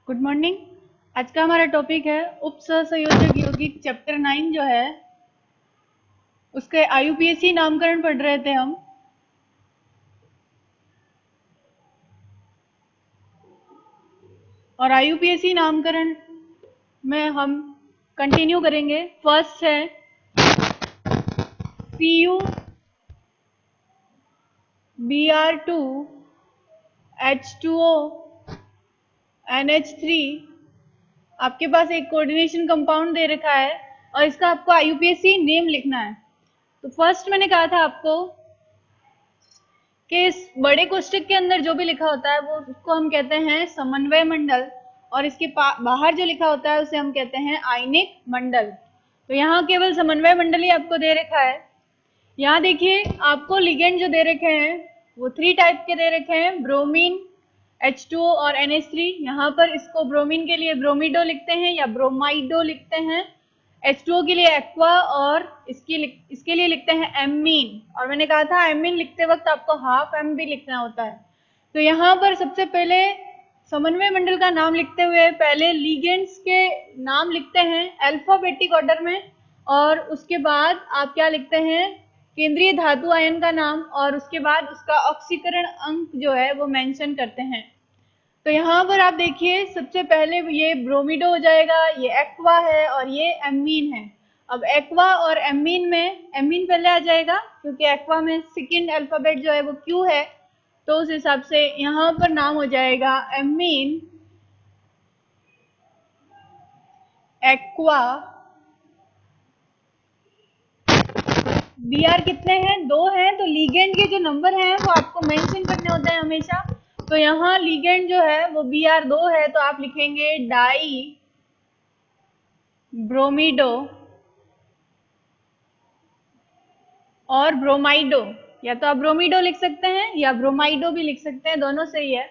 Good morning. आज का हमारा टॉपिक है उपसहसंयोजक यौगिक चैप्टर 9 जो है उसके आईयूपीएसी नामकरण पढ़ रहे थे हम। और आईयूपीएसी नामकरण में हम कंटिन्यू करेंगे। फर्स्ट है Cu Br2 H2O NH3। आपके पास एक कोऑर्डिनेशन कंपाउंड दे रखा है और इसका आपको आईयूपीएसी नेम लिखना है। तो फर्स्ट मैंने कहा था आपको कि इस बड़े कोष्टक के अंदर जो भी लिखा होता है वो उसको हम कहते हैं समन्वय मंडल, और इसके बाहर जो लिखा होता है उसे हम कहते हैं आयनिक मंडल। तो यहाँ केवल समन्वय मंडल ही आपको दे रखा है। यहाँ देखिए आपको लिगेंड जो दे रखे हैं वो 3 टाइप के दे रखे हैं, ब्रोमीन, H2O और NH3। यहाँ पर इसको ब्रोमीन के लिए ब्रोमिडो लिखते हैं या ब्रोमाइडो लिखते हैं, H2O के लिए एक्वा और इसके लिए लिखते हैं एमीन। और मैंने कहा था एमीन लिखते वक्त आपको हाफ एम भी लिखना होता है। तो यहाँ पर सबसे पहले समन्वय मंडल का नाम लिखते हुए पहले लिगेंड्स के नाम लिखते हैं अल्फाबेटिक ऑर्डर में, और उसके बाद आप क्या लिखते हैं, केंद्रीय धातु आयन का नाम, और उसके बाद उसका ऑक्सीकरण अंक जो है वो मेंशन करते हैं। तो यहाँ पर आप देखिए सबसे पहले ये ब्रोमिडो हो जाएगा, ये एक्वा है और ये एमीन है। अब एक्वा और एमीन में एमीन पहले आ जाएगा क्योंकि एक्वा में सेकंड अल्फाबेट जो है वो क्यू है, तो उस हिसाब से यहाँ पर नाम हो जाएगा एमीन एक्वा। Br कितने हैं, 2 हैं, तो लीगेंड के जो नंबर हैं वो आपको मेंशन करने होते हैं हमेशा। तो यहाँ लीगेंड जो है वो Br 2 है, तो आप लिखेंगे डाई ब्रोमिडो और ब्रोमाइडो, या तो आप ब्रोमिडो लिख सकते हैं या ब्रोमाइडो भी लिख सकते हैं, दोनों सही है।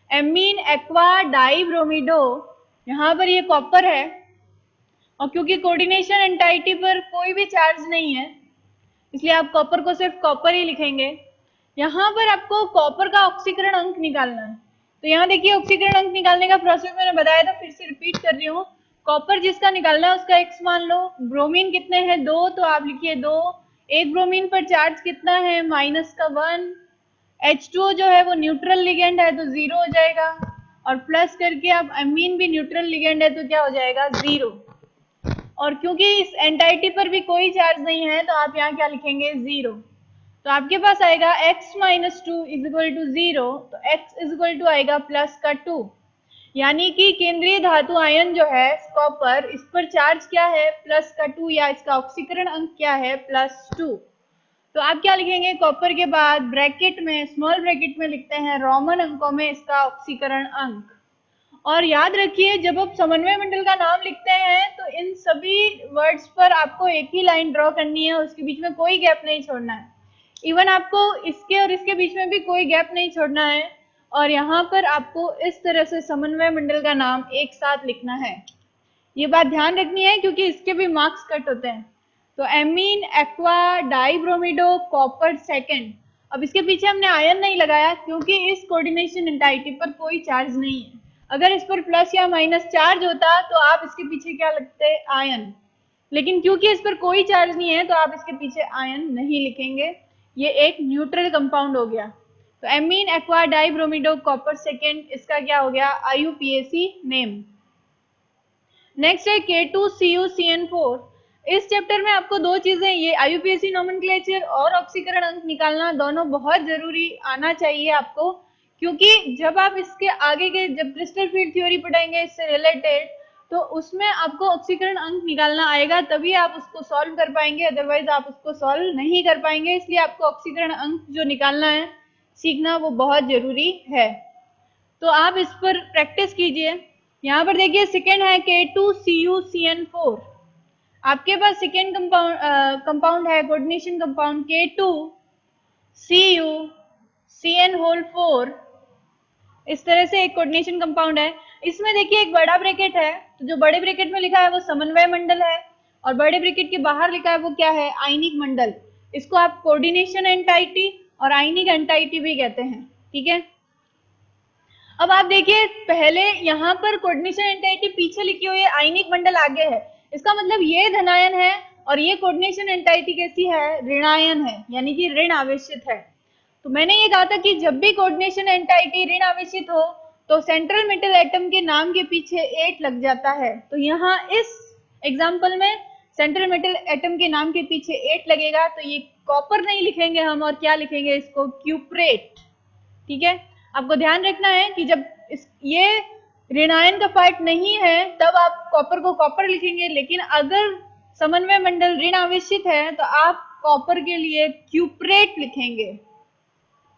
एमीन एक्वा डाई ब्रोमिडो, यहाँ पर ये कॉपर है और क्योंकि कोऑर्डिनेशन एंटाइटी पर कोई भी चार्ज नहीं है इसलिए आप कॉपर को सिर्फ कॉपर ही लिखेंगे। यहाँ पर आपको कॉपर का ऑक्सीकरण अंक निकालना है। तो यहाँ देखिए ऑक्सीकरण अंक निकालने का प्रोसेस मैंने बताया था, फिर से रिपीट कर रही हूँ। कॉपर जिसका निकालना है उसका x मान लो, ब्रोमीन कितने हैं 2, तो आप लिखिए 2, एक ब्रोमीन पर चार्ज कितना है -1, H2O जो है वो न्यूट्रल लिगेंड है तो 0 हो जाएगा, और प्लस करके आप अमीन भी न्यूट्रल लिगेंड है तो क्या हो जाएगा 0। और क्योंकि इस एंटाइटी पर भी कोई चार्ज नहीं है तो आप यहाँ क्या लिखेंगे 0। तो आपके पास आएगा x - 2 = 0, तो x आएगा प्लस का 2, यानी कि केंद्रीय धातु आयन जो है कॉपर, इस पर चार्ज क्या है प्लस का 2, या इसका ऑक्सीकरण अंक क्या है +2। तो आप क्या लिखेंगे, कॉपर के बाद ब्रैकेट में स्मॉल ब्रैकेट में लिखते हैं रोमन अंकों में इसका ऑक्सीकरण अंक। और याद रखिए जब आप समन्वय मंडल का नाम लिखते हैं तो इन सभी वर्ड्स पर आपको एक ही लाइन ड्रॉ करनी है, उसके बीच में कोई गैप नहीं छोड़ना है। इवन आपको इसके और इसके बीच में भी कोई गैप नहीं छोड़ना है, और यहाँ पर आपको इस तरह से समन्वय मंडल का नाम एक साथ लिखना है। ये बात ध्यान रखनी है क्योंकि इसके भी मार्क्स कट होते हैं। तो एमीन एक्वा डाइब्रोमिडो कॉपर सेकंड। अब इसके पीछे हमने आयन नहीं लगाया क्योंकि इस कोऑर्डिनेशन एंटाइटी पर कोई चार्ज नहीं है। अगर इस पर प्लस या माइनस चार्ज होता तो आप इसके पीछे क्या लिखते, आयन, लेकिन क्योंकि इस पर कोई चार्ज नहीं है तो आप इसके पीछे आयन नहीं लिखेंगे। ये एक न्यूट्रल कंपाउंड हो गया। तो एमीन एक्वा डाइब्रोमिडो कॉपर सेकंड, इसका क्या हो गया आईयूपीएसी नेम। नेक्स्ट है K2CuCN4। इस चैप्टर में आपको 2 चीजें, ये आईयूपीएसी नोमेनक्लेचर और ऑक्सीकरण अंक निकालना दोनों बहुत जरूरी आना चाहिए आपको, क्योंकि जब आप इसके आगे के जब क्रिस्टल फील्ड थ्योरी पढ़ेंगे इससे रिलेटेड तो उसमें आपको ऑक्सीकरण अंक निकालना आएगा, तभी आप उसको सॉल्व कर पाएंगे, अदरवाइज आप उसको सॉल्व नहीं कर पाएंगे। इसलिए आपको ऑक्सीकरण अंक जो निकालना है सीखना वो बहुत जरूरी है। तो आप इस पर प्रैक्टिस कीजिए। यहाँ पर देखिए सेकेंड है K2CuCN4। आपके पास सेकेंड कंपाउंड है कोऑर्डिनेशन कंपाउंड K2CuCN4। इस तरह से एक कोऑर्डिनेशन कंपाउंड है। इसमें देखिए एक बड़ा ब्रैकेट है, तो जो बड़े ब्रैकेट में लिखा है वो समन्वय मंडल है, और बड़े ब्रैकेट के बाहर लिखा है वो क्या है, आयनिक मंडल। इसको आप कोऑर्डिनेशन एंटाइटी और आयनिक एंटाइटी भी कहते हैं, ठीक है। अब आप देखिए पहले यहाँ पर कोऑर्डिनेशन एंटाइटी पीछे लिखी हुई है, आयनिक मंडल आगे है, इसका मतलब ये धनायन है और ये कोऑर्डिनेशन एंटाइटी कैसी है, ऋणायन है, यानी कि ऋण आवेशित है। तो मैंने ये कहा था कि जब भी कोऑर्डिनेशन एंटाइटी ऋण आवेशित हो तो सेंट्रल मेटल एटम के नाम के पीछे 8 लग जाता है। तो यहाँ इस एग्जाम्पल में सेंट्रल मेटल एटम के नाम के पीछे 8 लगेगा, तो ये कॉपर नहीं लिखेंगे हम, और क्या लिखेंगे इसको, क्यूप्रेट। ठीक है, आपको ध्यान रखना है कि जब ये ऋणायन का पार्ट नहीं है तब आप कॉपर को कॉपर लिखेंगे, लेकिन अगर समन्वय मंडल ऋण आवेशित है तो आप कॉपर के लिए क्यूप्रेट लिखेंगे।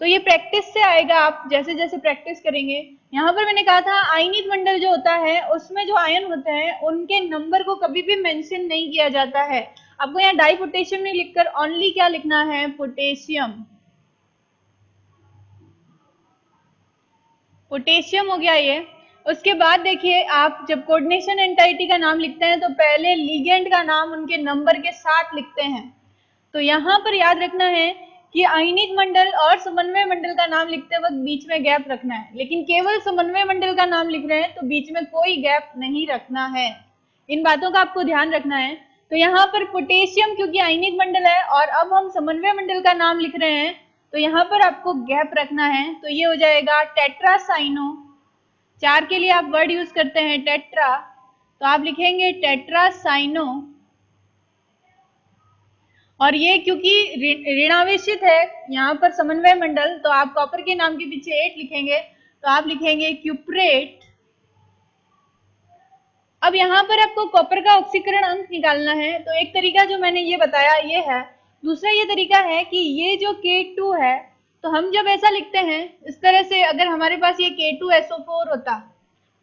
तो ये प्रैक्टिस से आएगा, आप जैसे जैसे प्रैक्टिस करेंगे। यहाँ पर मैंने कहा था आयनिक मंडल जो होता है उसमें जो आयन होते हैं उनके नंबर को कभी भी मेंशन नहीं किया जाता है। आपको यहाँ डाई पोटेशियम नहीं लिखकर ओनली क्या लिखना है, पोटेशियम। पोटेशियम हो गया ये। उसके बाद देखिए आप जब कोऑर्डिनेशन एंटाइटी का नाम लिखते हैं तो पहले लिगेंड का नाम उनके नंबर के साथ लिखते हैं। तो यहाँ पर याद रखना है कि आयनिक मंडल और समन्वय मंडल का नाम लिखते वक्त बीच में गैप रखना है, लेकिन केवल समन्वय मंडल का नाम लिख रहे हैं तो बीच में कोई गैप नहीं रखना है। इन बातों का आपको ध्यान रखना है। तो यहाँ पर पोटेशियम क्योंकि आयनिक मंडल है और अब हम समन्वय मंडल का नाम लिख रहे हैं तो यहाँ पर आपको गैप रखना है। तो ये हो जाएगा टेट्रासाइनो। 4 के लिए आप वर्ड यूज करते हैं टेट्रा, तो आप लिखेंगे टेट्रासाइनो। और ये क्योंकि ऋणावेशित है यहाँ पर समन्वय मंडल, तो आप कॉपर के नाम के पीछे 8 लिखेंगे, तो आप लिखेंगे क्यूप्रेट। अब यहाँ पर आपको कॉपर का ऑक्सीकरण अंक निकालना है। तो एक तरीका जो मैंने ये बताया ये है, दूसरा ये तरीका है कि ये जो K2 है, तो हम जब ऐसा लिखते हैं इस तरह से, अगर हमारे पास ये K2SO4 होता,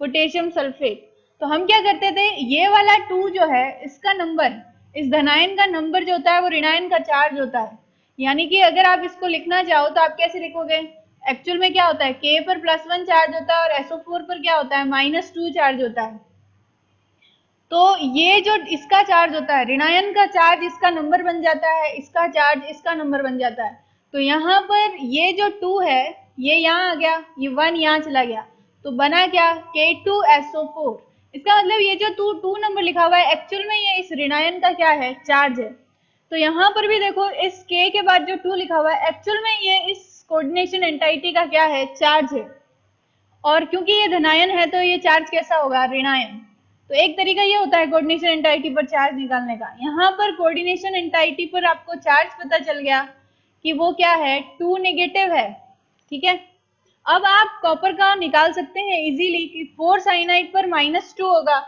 पोटेशियम सल्फेट, तो हम क्या करते थे, ये वाला 2 जो है इसका नंबर, इस धनायन का नंबर जो होता है वो ऋणायन का चार्ज होता है। यानी कि अगर आप इसको लिखना चाहो तो आप कैसे लिखोगे, एक्चुअल में क्या होता है, K पर +1 चार्ज होता है और SO4 पर क्या होता है, -2 चार्ज होता है। तो ये जो इसका चार्ज होता है, ऋणायन का चार्ज इसका नंबर बन जाता है, इसका चार्ज इसका नंबर बन जाता है। तो यहाँ पर ये जो 2 है ये यहाँ आ गया, ये 1 यहाँ चला गया, तो बना क्या, K2SO4। इसका मतलब ये जो 2 नंबर लिखा हुआ है एक्चुअल में ये इस ऋणायन का क्या है, चार्ज है। तो यहाँ पर भी देखो इस K के बाद जो 2 लिखा हुआ है एक्चुअल में ये इस कोऑर्डिनेशन एंटाइटी का क्या है, चार्ज है। और क्योंकि ये धनायन है तो ये चार्ज कैसा होगा, ऋणायन। तो एक तरीका ये होता है कोऑर्डिनेशन एंटाइटी पर चार्ज निकालने का। यहाँ पर कोऑर्डिनेशन एंटाइटी पर आपको चार्ज पता चल गया कि वो क्या है, 2 नेगेटिव है। ठीक है, अब आप कॉपर का निकाल सकते हैं इजीली कि 4 साइनाइड पर -2 होगा,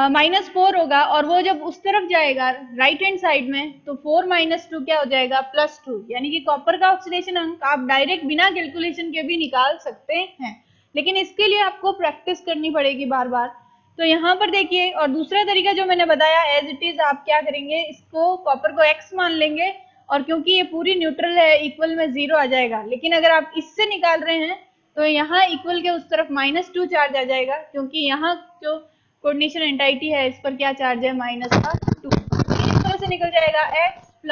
-4 होगा, और वो जब उस तरफ जाएगा राइट हैंड साइड में तो 4 - 2 क्या हो जाएगा, +2। यानी कि कॉपर का ऑक्सीडेशन अंक आप डायरेक्ट बिना कैलकुलेशन के भी निकाल सकते हैं, लेकिन इसके लिए आपको प्रैक्टिस करनी पड़ेगी बार बार। तो यहाँ पर देखिए, और दूसरा तरीका जो मैंने बताया एज इट इज, आप क्या करेंगे, इसको कॉपर को x मान लेंगे और क्योंकि ये पूरी न्यूट्रल है इक्वल में 0 आ जाएगा। लेकिन अगर आप इससे निकाल रहे हैं तो यहाँ इक्वल के उस तरफ -2 चार्ज आ जाएगा, क्योंकि यहाँ जो कोऑर्डिनेशन एंटाइटी है इस पर क्या चार्ज है, -2। इस तरह से निकल जाएगा x +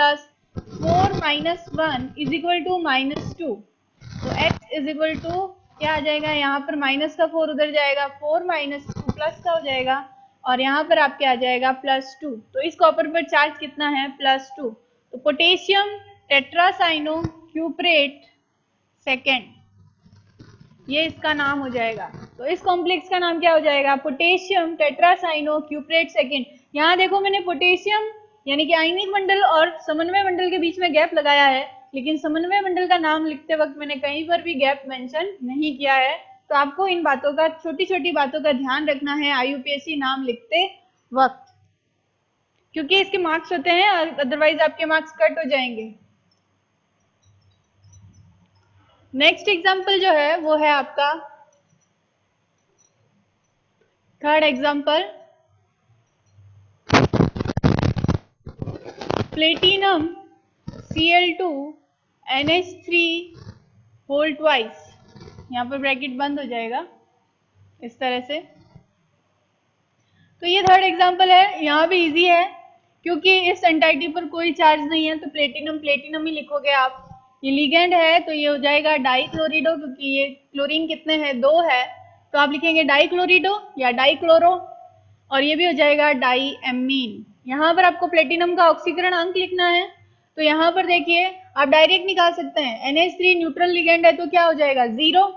4 - 1 = -2। तो x = क्या आ जाएगा, यहाँ पर माइनस का 4 उधर जाएगा, 4 - 2 प्लस का हो जाएगा, और यहाँ पर आपके आ जाएगा +2। तो इस कॉपर पर चार्ज कितना है, +2। तो पोटेशियम टेट्रासाइनो क्यूप्रेट सेकेंड, ये इसका नाम हो जाएगा। तो इस कॉम्प्लेक्स का नाम क्या हो जाएगा, पोटेशियम टेट्रासाइनो क्यूप्रेट सेकेंड। यहाँ देखो मैंने पोटेशियम यानी कि आयनिक मंडल और समन्वय मंडल के बीच में गैप लगाया है, लेकिन समन्वय मंडल का नाम लिखते वक्त मैंने कहीं पर भी गैप मेंशन नहीं किया है। तो आपको इन बातों का, छोटी छोटी बातों का ध्यान रखना है IUPAC नाम लिखते वक्त, क्योंकि इसके मार्क्स होते हैं, अदरवाइज आपके मार्क्स कट हो जाएंगे। नेक्स्ट एग्जाम्पल जो है वो है आपका third example, platinum Cl2 NH3 whole twice. यहाँ पर ब्रैकेट बंद हो जाएगा इस तरह से। तो ये थर्ड एग्जाम्पल है, यहाँ भी इजी है क्योंकि इस एंटाइटी पर कोई चार्ज नहीं है, तो प्लेटिनम प्लेटिनम ही लिखोगे आप। ये लिगेंड है तो ये हो जाएगा डाइक्लोरिडो, क्योंकि ये क्लोरीन कितने हैं, 2 है, तो आप लिखेंगे डाइक्लोरिडो या डाइक्लोरो, और ये भी हो जाएगा डाईएमीन। यहाँ पर आपको प्लेटिनम का ऑक्सीकरण अंक लिखना है, तो यहाँ पर देखिए आप डायरेक्ट निकाल सकते हैं। NH3 न्यूट्रल लिगेंड है तो क्या हो जाएगा 0,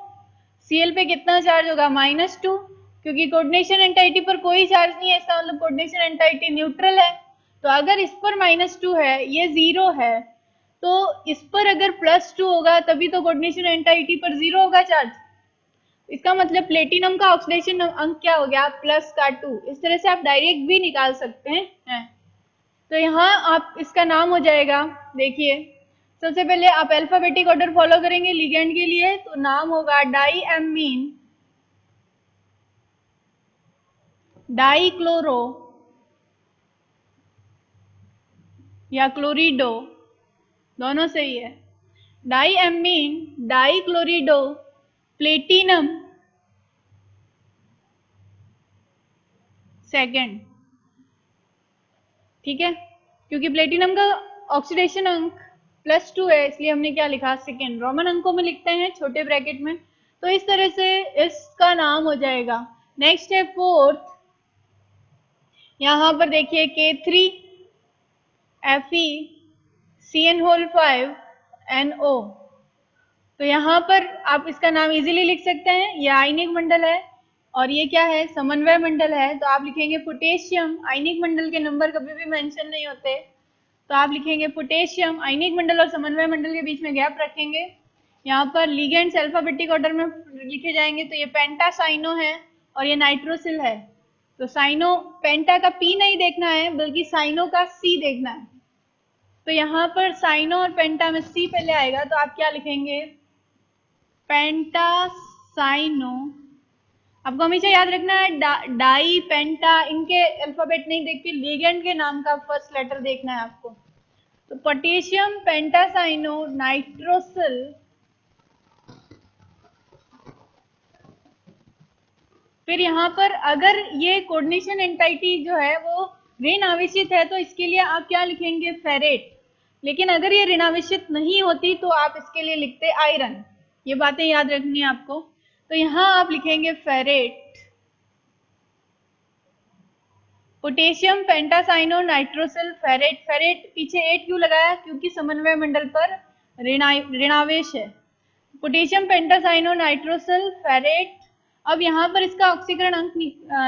Cl पे कितना चार्ज होगा -2, क्योंकि कोऑर्डिनेशन एंटाइटी पर कोई चार्ज नहीं है, इसका मतलब कोऑर्डिनेशन एंटाइटी न्यूट्रल है। तो अगर इस पर -2 है, ये 0 है, तो इस पर अगर +2 होगा तभी तो कोऑर्डिनेशन एंटाइटी पर 0 होगा चार्ज। इसका मतलब प्लेटिनम का ऑक्सीडेशन अंक क्या हो गया +2। इस तरह से आप डायरेक्ट भी निकाल सकते हैं। तो यहाँ आप इसका नाम हो जाएगा, देखिए सबसे पहले आप अल्फाबेटिक ऑर्डर फॉलो करेंगे लिगेंड के लिए, तो नाम होगा डाईएमीन, डाइक्लोरो या क्लोरिडो, दोनों सही है। डाईएमीन, डाइक्लोरिडो, प्लेटिनम सेकंड, ठीक है, क्योंकि प्लेटिनम का ऑक्सीडेशन अंक +2 है, इसलिए हमने क्या लिखा सेकंड। रोमन अंकों में लिखते हैं छोटे ब्रैकेट में, तो इस तरह से इसका नाम हो जाएगा। नेक्स्ट है फोर्थ, यहाँ पर देखिए K3Fe CN5NO, तो यहाँ पर आप इसका नाम इजीली लिख सकते हैं, ये आयनिक मंडल है और ये क्या है समन्वय मंडल है, तो आप लिखेंगे पोटेशियम। आयनिक मंडल के नंबर कभी भी मेंशन नहीं होते, तो आप लिखेंगे पोटेशियम। आयनिक मंडल और समन्वय मंडल के बीच में गैप रखेंगे। यहाँ पर लिगेंड्स अल्फाबेटिक ऑर्डर में लिखे जाएंगे, तो ये पेंटासाइनो है और ये नाइट्रोसिल है, तो साइनो पेंटा का P नहीं देखना है बल्कि साइनो का C देखना है। तो यहाँ पर साइनो और पेंटा में C पहले आएगा, तो आप क्या लिखेंगे पेंटासाइनो। आपको हमेशा याद रखना है डाई पेंटा इनके अल्फाबेट नहीं देख के लिगेंड के नाम का फर्स्ट लेटर देखना है आपको। तो पोटेशियम पेंटासाइनो नाइट्रोसिल, फिर यहाँ पर अगर ये कोऑर्डिनेशन एंटाइटी जो है वो ऋण आवेशित है तो इसके लिए आप क्या लिखेंगे फेरेट, लेकिन अगर ये ऋणावेशित नहीं होती तो आप इसके लिए लिखते आयरन। ये बातें याद रखनी है आपको, तो यहाँ आप लिखेंगे ferrate. Potassium pentacyano nitrosyl ferrate, ferrate पीछे 8 क्यों लगाया, क्योंकि समन्वय मंडल पर ऋणावेश है। Potassium pentacyano nitrosyl ferrate. अब यहाँ पर इसका ऑक्सीकरण अंक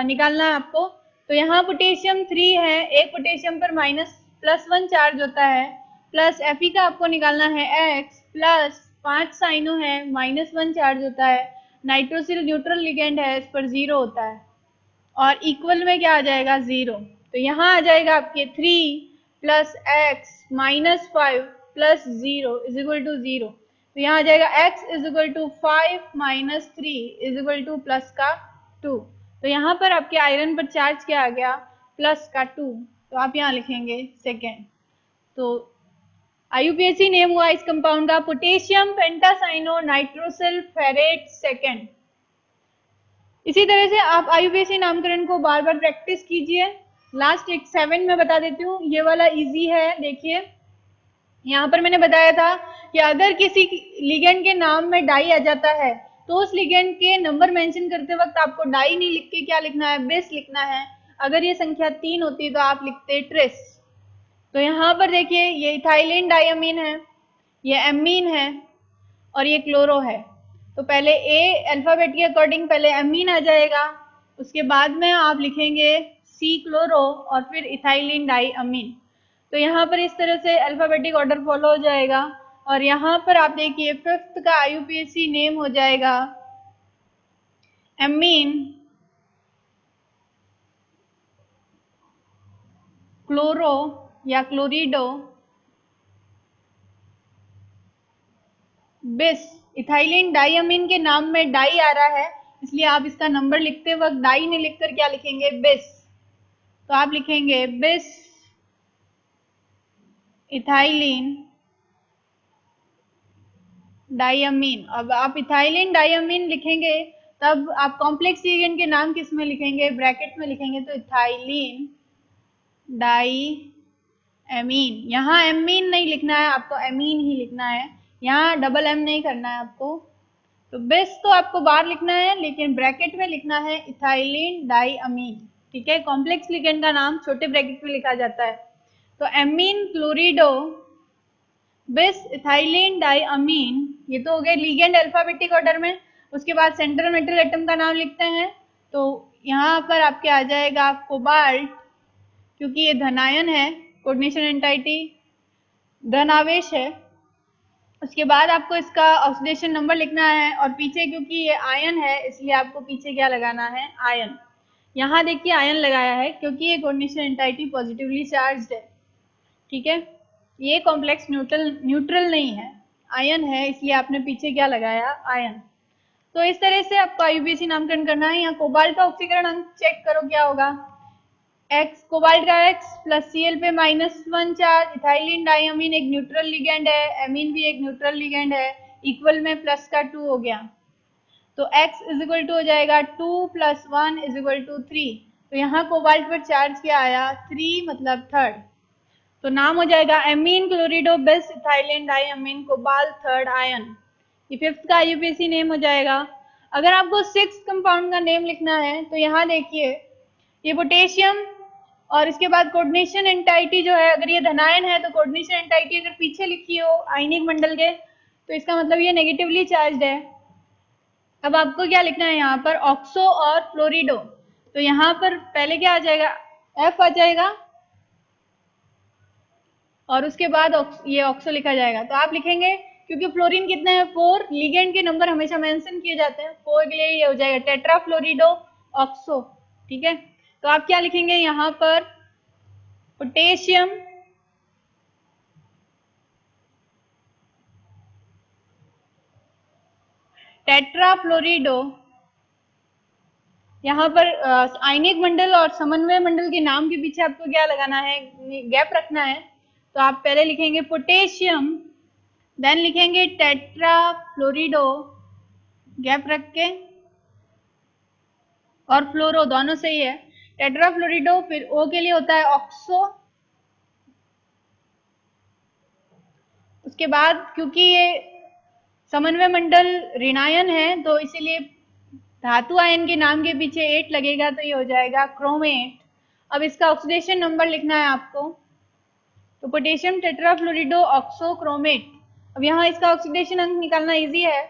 निकालना है आपको, तो यहाँ पोटेशियम 3 है, एक पोटेशियम पर +1 चार्ज होता है, प्लस Fe का आपको निकालना है X, प्लस 5 साइनो है -1 चार्ज होता है, नाइट्रोसिल न्यूट्रल लिगेंड है, इस पर 0 होता है, और इक्वल में क्या आ जाएगा 0। तो यहाँ आ जाएगा आपके 3 + X -5 + 0 = 0। तो यहाँ आ जाएगा x = 5 - 3 = प्लस का 2। तो यहाँ पर आपके आयरन पर चार्ज क्या आ गया प्लस का 2, तो आप यहाँ लिखेंगे सेकेंड। तो IUPAC नेम हुआ इस कंपाउंड का potassium pentacyano nitrosyl ferret second. इसी तरह से आप IUPAC नामकरण को बार बार प्रैक्टिस कीजिए। लास्ट एक 7 में बता देती हूँ, ये वाला इजी है। देखिए यहाँ पर मैंने बताया था कि अगर किसी लिगेंड के नाम में डाई आ जाता है तो उस लिगेंड के नंबर मेंशन करते वक्त आपको डाई नहीं लिख के क्या लिखना है बेस लिखना है। अगर ये संख्या 3 होती तो आप लिखते ट्रेस। तो यहाँ पर देखिए ये इथाइलिन डाइअमीन है, ये एमीन है और ये क्लोरो है। तो पहले ए अल्फाबेट के अकॉर्डिंग पहले एमीन आ जाएगा, उसके बाद में आप लिखेंगे सी क्लोरो और फिर इथाइलिन डाइअमीन। तो यहाँ पर इस तरह से अल्फाबेटिक ऑर्डर फॉलो हो जाएगा। और यहाँ पर आप देखिए 5th का IUPAC नेम हो जाएगा एमीन क्लोरो या क्लोरिडो बिस। इथाइलिन डाइअमीन के नाम में डाई आ रहा है, इसलिए आप इसका नंबर लिखते वक्त डाई नहीं लिखकर क्या लिखेंगे बिस। तो आप लिखेंगे बिस इथाइलिन डाइअमीन। अब आप इथाइलिन डाइअमीन लिखेंगे तब आप कॉम्प्लेक्स लिगेंड के नाम किस में लिखेंगे ब्रैकेट में लिखेंगे, तो इथाइलिन डाई एमीन। यहाँ एमीन नहीं लिखना है, आपको एमीन ही लिखना है, यहाँ डबल एम नहीं करना है आपको। तो बिस तो आपको बाहर लिखना है, लेकिन ब्रैकेट में लिखना है इथाइलिन डाइअमीन। ठीक है, कॉम्प्लेक्स लिगेंड का नाम छोटे ब्रैकेट में लिखा जाता है। तो एमीन क्लोरिडो बिस इथाइलिन डाइअमीन, ये तो हो गए लिगेंड अल्फाबेटिक ऑर्डर में। उसके बाद सेंट्रल मेटल एटम का नाम लिखते हैं। तो यहाँ पर आपके आ जाएगा कोबाल्ट, क्योंकि ये धनायन है, कोऑर्डिनेशन एंटाइटी धन आवेश है। उसके बाद आपको इसका ऑक्सीडेशन नंबर लिखना है, और पीछे क्योंकि ये आयन है इसलिए आपको पीछे क्या लगाना है, आयन। यहाँ देखिए आयन लगाया है क्योंकि ये कोऑर्डिनेशन एंटाइटी पॉजिटिवली चार्ज्ड है। ठीक है, ये कॉम्प्लेक्स न्यूट्रल नहीं है, आयन है, इसलिए आपने पीछे क्या लगाया, आयन। तो इस तरह से आपको आईयूपीएसी नामकरण करना है। यहाँ कोबाल्ट का ऑक्सीकरण अंक चेक करो क्या होगा, X, कोबाल्ट का X प्लस Cl पे -1 चार्ज, इथाइलिन डाइअमीन एक न्यूट्रल लिगेंड है, एमीन भी एक न्यूट्रल लिगेंड है, इक्वल में प्लस का 2 हो गया। तो X इज इक्वल टू हो जाएगा 2 + 1 इज इक्वल टू 3। तो यहाँ कोबाल्ट पर चार्ज क्या आया, 3, मतलब थर्ड। तो नाम हो जाएगा एमीन क्लोरिडो बिस इथाइलिन डाइअमीन कोबाल्ट थर्ड आयन। ये फिफ्थ का आईयूपीएसी नेम हो जाएगा। अगर आपको सिक्स्थ कंपाउंड का नेम लिखना है तो यहाँ देखिए, ये पोटेशियम और इसके बाद कोऑर्डिनेशन एंटाइटी जो है, अगर ये धनायन है तो कोऑर्डिनेशन एंटाइटी अगर पीछे लिखी हो आयनिक मंडल के, तो इसका मतलब ये नेगेटिवली चार्ज्ड है। अब आपको क्या लिखना है यहाँ पर, ऑक्सो और फ्लोरिडो। तो यहाँ पर पहले क्या आ जाएगा, एफ आ जाएगा, और उसके बाद ये ऑक्सो लिखा जाएगा। तो आप लिखेंगे, क्योंकि फ्लोरीन कितने हैं, 4, लिगेंड के नंबर हमेशा मेंशन किए जाते हैं, 4 के लिए ये हो जाएगा टेट्रा फ्लोरिडो ऑक्सो। ठीक है, तो आप क्या लिखेंगे यहाँ पर, पोटेशियम टेट्रा फ्लोरिडो, यहाँ पर आयनिक मंडल और समन्वय मंडल के नाम के पीछे आपको क्या लगाना है, गैप रखना है। तो आप पहले लिखेंगे पोटेशियम, देन लिखेंगे टेट्रा फ्लोरिडो, गैप रख के, और फ्लोरो, दोनों सही है, टेट्रा फ्लोरिडो। फिर ओ के लिए होता है ऑक्सो। उसके बाद क्योंकि ये समन्वय मंडल ऋणायन है तो इसीलिए धातु आयन के नाम के पीछे 8 लगेगा, तो ये हो जाएगा क्रोमेट। अब इसका ऑक्सीडेशन नंबर लिखना है आपको, तो पोटेशियम टेट्राफ्लोरिडो ऑक्सो क्रोमेट। अब यहाँ इसका ऑक्सीडेशन अंक निकालना इजी है।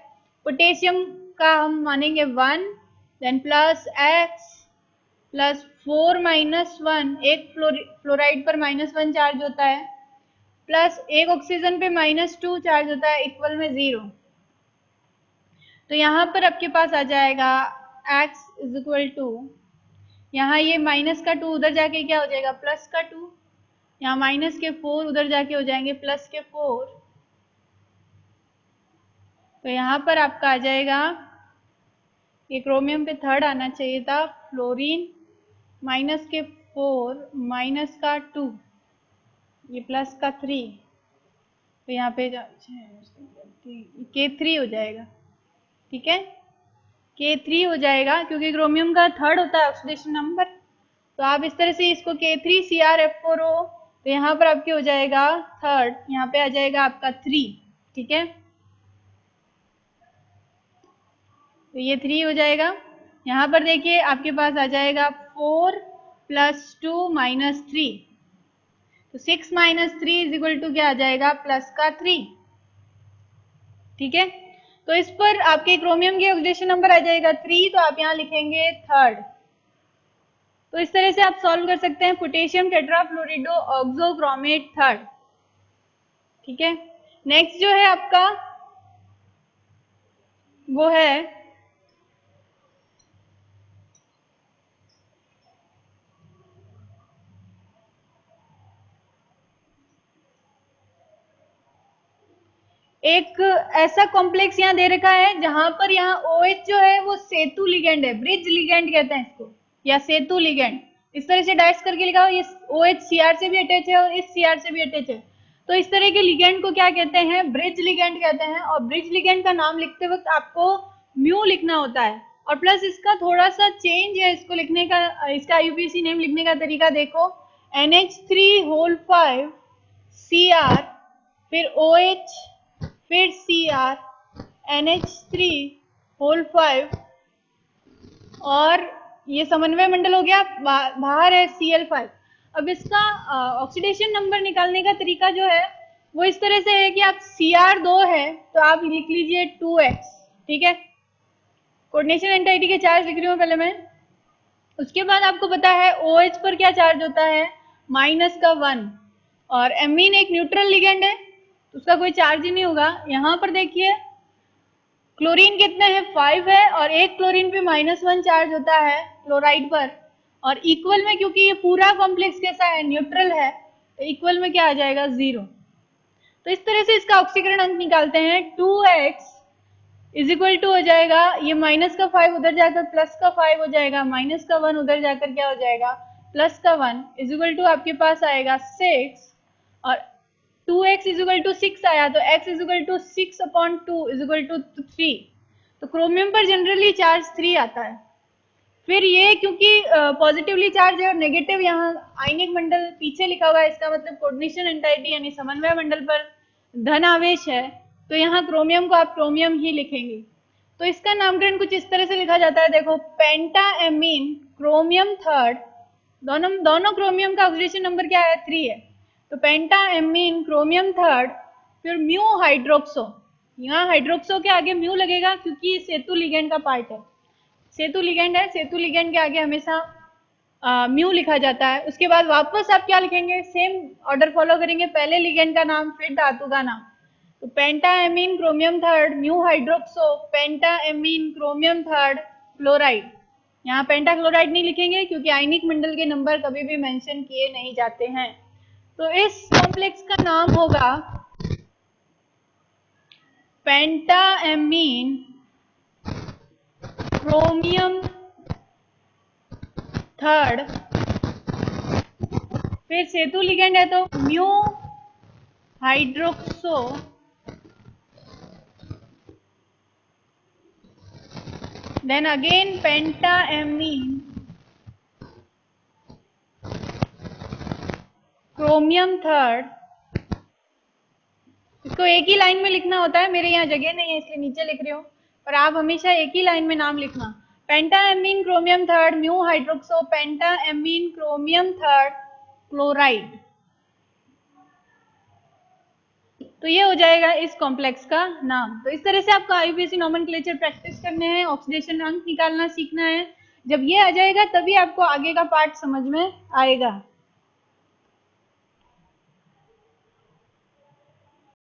पोटेशियम का हम मानेंगे 1, देन प्लस x प्लस 4 - 1, एक फ्लोराइड पर -1 चार्ज होता है, प्लस एक ऑक्सीजन पे -2 चार्ज होता है, इक्वल में 0। तो यहाँ पर आपके पास आ जाएगा x इज इक्वल टू, यहाँ ये -2 उधर जाके क्या हो जाएगा, +2, यहाँ -4 उधर जाके हो जाएंगे +4। तो यहाँ पर आपका आ जाएगा, ये क्रोमियम पे थर्ड आना चाहिए था, फ्लोरीन -4 -2, ये +3, तो यहाँ पे K3 हो जाएगा। ठीक है, K3 हो जाएगा, क्योंकि क्रोमियम का थर्ड होता है ऑक्सीडेशन नंबर। तो आप इस तरह से इसको K3CrF4O, तो यहाँ पर आपके हो जाएगा थर्ड, यहाँ पे आ जाएगा आपका 3। ठीक है, तो ये 3 हो जाएगा। यहाँ पर देखिए आपके पास आ जाएगा 4 + 2 - 3, तो 6 - 3 इज इक्वल टू क्या आ जाएगा, +3। ठीक है, तो इस पर आपके क्रोमियम के ऑक्सीडेशन नंबर आ जाएगा 3, तो आप यहाँ लिखेंगे थर्ड। तो इस तरह से आप सॉल्व कर सकते हैं पोटेशियम टेट्राफ्लोरिडो ऑक्सोक्रोमेट थर्ड। ठीक है, नेक्स्ट जो है आपका वो है एक ऐसा कॉम्प्लेक्स यहाँ दे रखा है जहां पर यहाँ OH जो है वो सेतु लिगेंड है, ब्रिज लिगेंड कहते हैं इसको, या सेतु लिगेंड। इस तरह से डाइस करके लिखा हो, ये OH Cr से भी अटैच है और इस Cr से भी अटैच है। तो इस तरह के लिगेंड को क्या कहते हैं, ब्रिज लिगेंड कहते हैं। और ब्रिज लिगेंड का नाम लिखते वक्त आपको म्यू लिखना होता है, और प्लस इसका थोड़ा सा चेंज है इसको लिखने का, इसका आईयूपीएसी नेम लिखने का तरीका देखो, NH3 होल 5 Cr, फिर OH, फिर Cr NH3 और ये समन्वय मंडल हो गया, बाहर है Cl5। अब इसका ऑक्सीडेशन नंबर निकालने का तरीका जो है वो इस तरह से है कि आप Cr2 है तो आप लिख लीजिए 2x, ठीक है। कोऑर्डिनेशन एंटाइटी के चार्ज लिख रही हूँ पहले मैं। उसके बाद आपको पता है OH पर क्या चार्ज होता है, -1, और एमीन एक न्यूट्रल लिगेंड है तो उसका कोई चार्ज ही नहीं होगा। यहाँ पर देखिए क्लोरीन कितने हैं, 5 है, और एक क्लोरीन पे -1 चार्ज होता है क्लोराइड पर, और इक्वल में क्योंकि ये पूरा कॉम्प्लेक्स कैसा है, न्यूट्रल है, तो इक्वल में क्या आ जाएगा, 0। तो इस तरह से इसका ऑक्सीकरण अंक निकालते हैं। 2x इज इक्वल टू हो जाएगा, ये माइनस का 5 उधर जाकर प्लस का 5 हो जाएगा, माइनस का 1 उधर जाकर क्या हो जाएगा, प्लस का 1 इज इक्वल टू आपके पास आएगा 6, और 2x इज इक्वल टू 6 आया तो x is equal to 6/2 is equal to 3। तो क्रोमियम पर जनरली चार्ज 3 आता है। फिर ये क्योंकि पॉजिटिवली चार्ज है और नेगेटिव यहाँ आयनिक मंडल पीछे लिखा हुआ है, इसका मतलब कोऑर्डिनेशन एंटाइटी यानी समन्वय मंडल पर धन आवेश है, तो यहाँ क्रोमियम को आप क्रोमियम ही लिखेंगे। तो इसका नामकरण कुछ इस तरह से लिखा जाता है, देखो पेंटाएमीन क्रोमियम थर्ड, दोनों क्रोमियम का ऑक्सीडेशन नंबर क्या है, 3 है, तो पेंटाएमीन क्रोमियम थर्ड, फिर म्यू हाइड्रोक्सो, यहाँ हाइड्रोक्सो के आगे म्यू लगेगा क्योंकि सेतु लिगेंड का पार्ट है, सेतु लिगेंड है, सेतु लिगेंड के आगे हमेशा म्यू लिखा जाता है। उसके बाद वापस आप क्या लिखेंगे, सेम ऑर्डर फॉलो करेंगे, पहले लिगेंड का नाम फिर धातु का नाम। तो पेंटाएमीन chromium third mu hydroxo पेंटाएमीन chromium third chloride, यहाँ पेंटाक्लोराइड नहीं लिखेंगे क्योंकि आयनिक मंडल के नंबर कभी भी मेंशन किए नहीं जाते हैं। तो इस कॉम्प्लेक्स का नाम होगा पेंटाएमीन क्रोमियम थर्ड, फिर सेतु लिगेंड है तो mu hydroxo then again pentaammine chromium third. इसको एक ही लाइन में लिखना होता है, मेरे यहाँ जगह नहीं है इसलिए नीचे लिख रही हूँ, पर आप हमेशा एक ही लाइन में नाम लिखना, पेंटाएमीन chromium third mu hydroxo पेंटाएमीन chromium third chloride. तो ये हो जाएगा इस कॉम्प्लेक्स का नाम। तो इस तरह से आपको आईयूपीएसी नोमेनक्लेचर प्रैक्टिस करने हैं, ऑक्सीडेशन अंक निकालना सीखना है। जब ये आ जाएगा तभी आपको आगे का पार्ट समझ में आएगा।